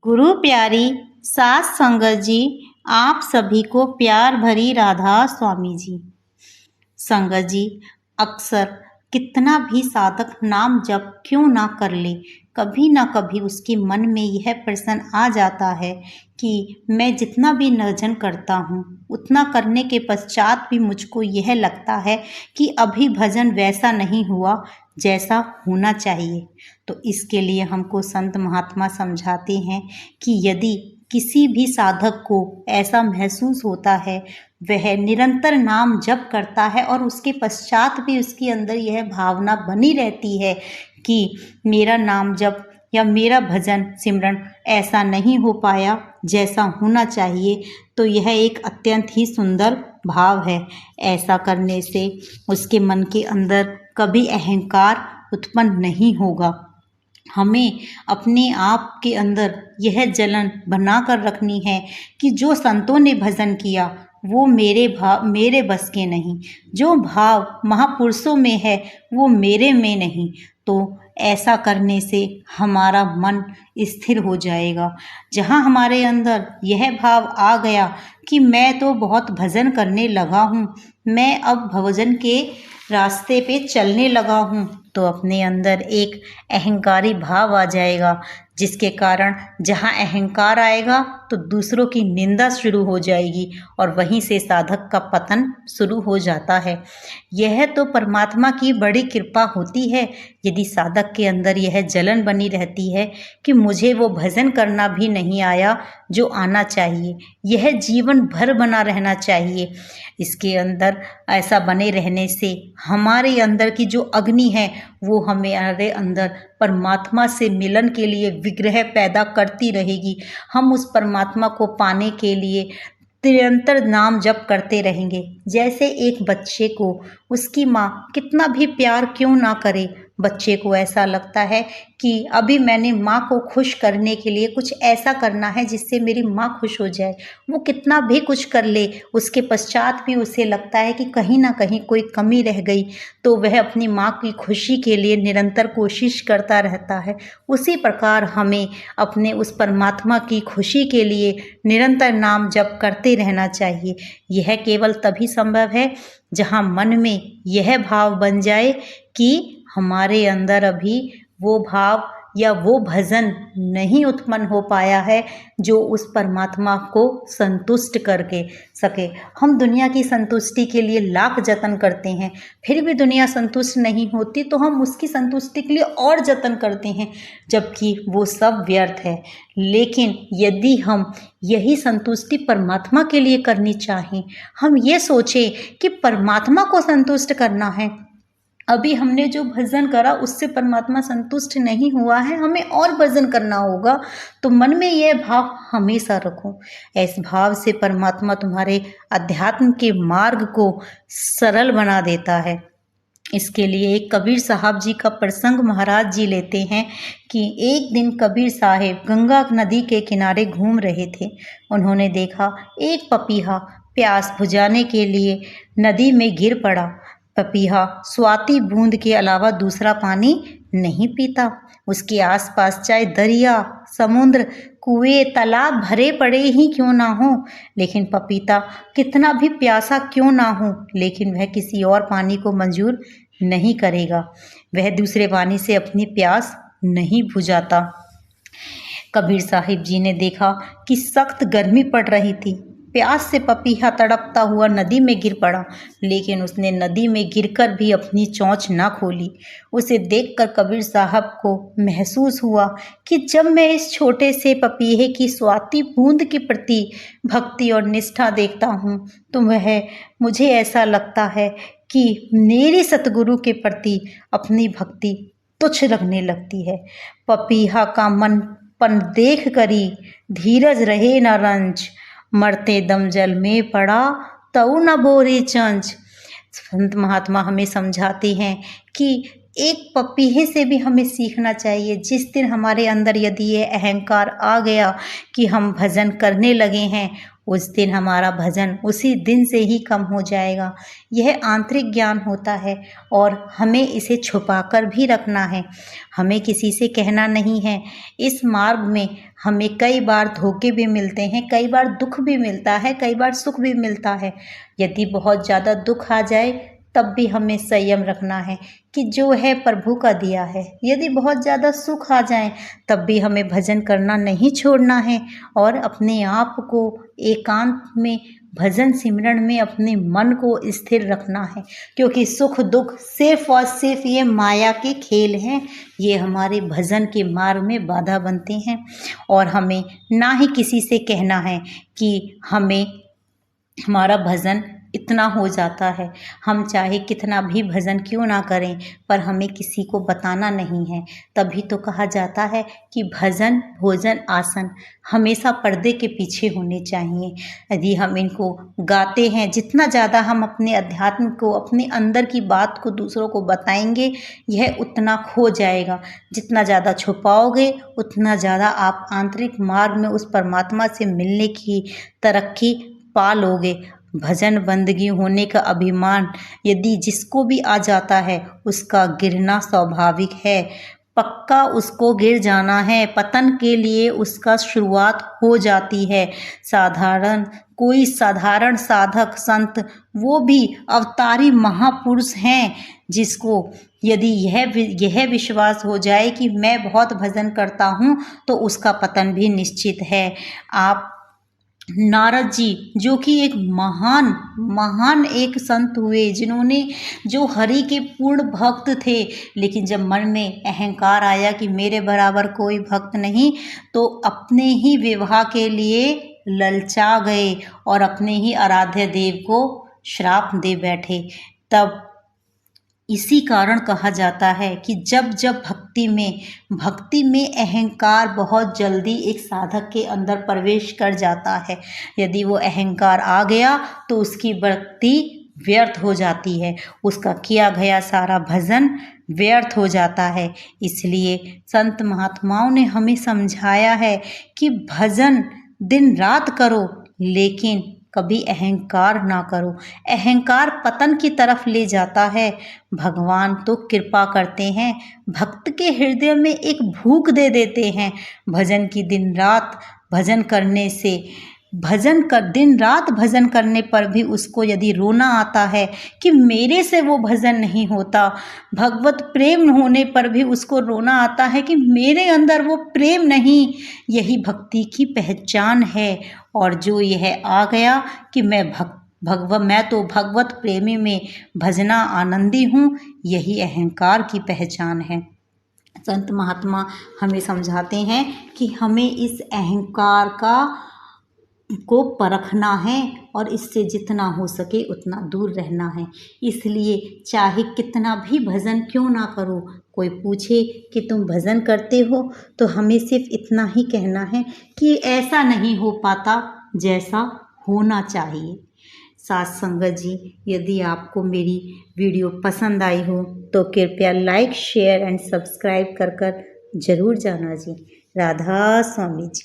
गुरु प्यारी सास संगत जी, आप सभी को प्यार भरी राधा स्वामी जी। संगत जी, अक्सर कितना भी साधक नाम जप क्यों ना कर ले, कभी ना कभी उसके मन में यह प्रश्न आ जाता है कि मैं जितना भी भजन करता हूँ, उतना करने के पश्चात भी मुझको यह लगता है कि अभी भजन वैसा नहीं हुआ जैसा होना चाहिए। तो इसके लिए हमको संत महात्मा समझाते हैं कि यदि किसी भी साधक को ऐसा महसूस होता है, वह निरंतर नाम जप करता है और उसके पश्चात भी उसके अंदर यह भावना बनी रहती है कि मेरा नाम जप या मेरा भजन सिमरन ऐसा नहीं हो पाया जैसा होना चाहिए, तो यह एक अत्यंत ही सुंदर भाव है। ऐसा करने से उसके मन के अंदर कभी अहंकार उत्पन्न नहीं होगा। हमें अपने आप के अंदर यह जलन बना कर रखनी है कि जो संतों ने भजन किया वो मेरे बस के नहीं, जो भाव महापुरुषों में है वो मेरे में नहीं। तो ऐसा करने से हमारा मन स्थिर हो जाएगा। जहाँ हमारे अंदर यह भाव आ गया कि मैं तो बहुत भजन करने लगा हूँ, मैं अब भजन के रास्ते पे चलने लगा हूँ, तो अपने अंदर एक अहंकारी भाव आ जाएगा, जिसके कारण जहाँ अहंकार आएगा तो दूसरों की निंदा शुरू हो जाएगी और वहीं से साधक का पतन शुरू हो जाता है। यह तो परमात्मा की बड़ी कृपा होती है यदि साधक के अंदर यह जलन बनी रहती है कि मुझे वो भजन करना भी नहीं आया जो आना चाहिए, यह जीवन भर बना रहना चाहिए। इसके अंदर ऐसा बने रहने से हमारे अंदर की जो अग्नि है वो हमारे अंदर परमात्मा से मिलन के लिए विग्रह पैदा करती रहेगी। हम उस परमात्मा को पाने के लिए निरंतर नाम जप करते रहेंगे। जैसे एक बच्चे को उसकी माँ कितना भी प्यार क्यों ना करे, बच्चे को ऐसा लगता है कि अभी मैंने माँ को खुश करने के लिए कुछ ऐसा करना है जिससे मेरी माँ खुश हो जाए। वो कितना भी कुछ कर ले, उसके पश्चात भी उसे लगता है कि कहीं ना कहीं कोई कमी रह गई, तो वह अपनी माँ की खुशी के लिए निरंतर कोशिश करता रहता है। उसी प्रकार हमें अपने उस परमात्मा की खुशी के लिए निरंतर नाम जप करते रहना चाहिए। यह केवल तभी संभव है जहाँ मन में यह भाव बन जाए कि हमारे अंदर अभी वो भाव या वो भजन नहीं उत्पन्न हो पाया है जो उस परमात्मा को संतुष्ट करके सके। हम दुनिया की संतुष्टि के लिए लाख जतन करते हैं, फिर भी दुनिया संतुष्ट नहीं होती, तो हम उसकी संतुष्टि के लिए और जतन करते हैं, जबकि वो सब व्यर्थ है। लेकिन यदि हम यही संतुष्टि परमात्मा के लिए करनी चाहें, हम ये सोचें कि परमात्मा को संतुष्ट करना है, अभी हमने जो भजन करा उससे परमात्मा संतुष्ट नहीं हुआ है, हमें और भजन करना होगा, तो मन में यह भाव हमेशा रखो। इस भाव से परमात्मा तुम्हारे अध्यात्म के मार्ग को सरल बना देता है। इसके लिए एक कबीर साहब जी का प्रसंग महाराज जी लेते हैं कि एक दिन कबीर साहिब गंगा नदी के किनारे घूम रहे थे। उन्होंने देखा एक पपीहा प्यास बुझाने के लिए नदी में गिर पड़ा। पपीहा स्वाति बूंद के अलावा दूसरा पानी नहीं पीता। उसके आसपास चाहे दरिया, समुद्र, कुएं, तालाब भरे पड़े ही क्यों ना हो, लेकिन पपीता कितना भी प्यासा क्यों ना हो, लेकिन वह किसी और पानी को मंजूर नहीं करेगा। वह दूसरे पानी से अपनी प्यास नहीं बुझाता। कबीर साहिब जी ने देखा कि सख्त गर्मी पड़ रही थी। प्यास से पपीहा तड़पता हुआ नदी में गिर पड़ा, लेकिन उसने नदी में गिरकर भी अपनी चोंच ना खोली। उसे देखकर कबीर साहब को महसूस हुआ कि जब मैं इस छोटे से पपीहे की स्वाति बूंद के प्रति भक्ति और निष्ठा देखता हूँ, तो मुझे ऐसा लगता है कि मेरी सतगुरु के प्रति अपनी भक्ति तुच्छ लगने लगती है। पपीहा का मनपन देख करी धीरज रहे न रंज, मरते दम जल में पड़ा तऊ न बोरे चंच। संत महात्मा हमें समझाते हैं कि एक पपीहे से भी हमें सीखना चाहिए। जिस दिन हमारे अंदर यदि ये अहंकार आ गया कि हम भजन करने लगे हैं, उस दिन हमारा भजन उसी दिन से ही कम हो जाएगा। यह आंतरिक ज्ञान होता है और हमें इसे छुपाकर भी रखना है, हमें किसी से कहना नहीं है। इस मार्ग में हमें कई बार धोखे भी मिलते हैं, कई बार दुख भी मिलता है, कई बार सुख भी मिलता है। यदि बहुत ज़्यादा दुख आ जाए तब भी हमें संयम रखना है कि जो है प्रभु का दिया है। यदि बहुत ज़्यादा सुख आ जाए तब भी हमें भजन करना नहीं छोड़ना है और अपने आप को एकांत में भजन सिमरन में अपने मन को स्थिर रखना है, क्योंकि सुख दुख सिर्फ और सिर्फ ये माया के खेल हैं। ये हमारे भजन के मार्ग में बाधा बनते हैं और हमें ना ही किसी से कहना है कि हमें हमारा भजन इतना हो जाता है। हम चाहे कितना भी भजन क्यों ना करें, पर हमें किसी को बताना नहीं है। तभी तो कहा जाता है कि भजन भोजन आसन हमेशा पर्दे के पीछे होने चाहिए। यदि हम इनको गाते हैं, जितना ज़्यादा हम अपने अध्यात्म को, अपने अंदर की बात को दूसरों को बताएंगे, यह उतना खो जाएगा। जितना ज़्यादा छुपाओगे उतना ज़्यादा आप आंतरिक मार्ग में उस परमात्मा से मिलने की तरक्की पा लोगे। भजन बंदगी होने का अभिमान यदि जिसको भी आ जाता है, उसका गिरना स्वाभाविक है। पक्का उसको गिर जाना है, पतन के लिए उसका शुरुआत हो जाती है। कोई साधारण साधक संत, वो भी अवतारी महापुरुष हैं, जिसको यदि यह विश्वास हो जाए कि मैं बहुत भजन करता हूँ तो उसका पतन भी निश्चित है। आप नारद जी, जो कि एक महान एक संत हुए, जिन्होंने जो हरि के पूर्ण भक्त थे, लेकिन जब मन में अहंकार आया कि मेरे बराबर कोई भक्त नहीं, तो अपने ही विवाह के लिए ललचा गए और अपने ही आराध्य देव को श्राप दे बैठे। तब इसी कारण कहा जाता है कि जब जब भक्ति में अहंकार बहुत जल्दी एक साधक के अंदर प्रवेश कर जाता है। यदि वो अहंकार आ गया तो उसकी भक्ति व्यर्थ हो जाती है, उसका किया गया सारा भजन व्यर्थ हो जाता है। इसलिए संत महात्माओं ने हमें समझाया है कि भजन दिन रात करो, लेकिन कभी अहंकार ना करो। अहंकार पतन की तरफ ले जाता है। भगवान तो कृपा करते हैं, भक्त के हृदय में एक भूख दे देते हैं भजन की। दिन रात भजन करने पर भी उसको यदि रोना आता है कि मेरे से वो भजन नहीं होता, भगवत प्रेम होने पर भी उसको रोना आता है कि मेरे अंदर वो प्रेम नहीं। यही भक्ति की पहचान है। और जो यह आ गया कि मैं तो भगवत प्रेमी में भजना आनंदी हूँ, यही अहंकार की पहचान है। संत महात्मा हमें समझाते हैं कि हमें इस अहंकार को परखना है और इससे जितना हो सके उतना दूर रहना है। इसलिए चाहे कितना भी भजन क्यों ना करो, कोई पूछे कि तुम भजन करते हो, तो हमें सिर्फ इतना ही कहना है कि ऐसा नहीं हो पाता जैसा होना चाहिए। साथ संगत जी, यदि आपको मेरी वीडियो पसंद आई हो तो कृपया लाइक शेयर एंड सब्सक्राइब कर ज़रूर जाना जी। राधा स्वामी जी।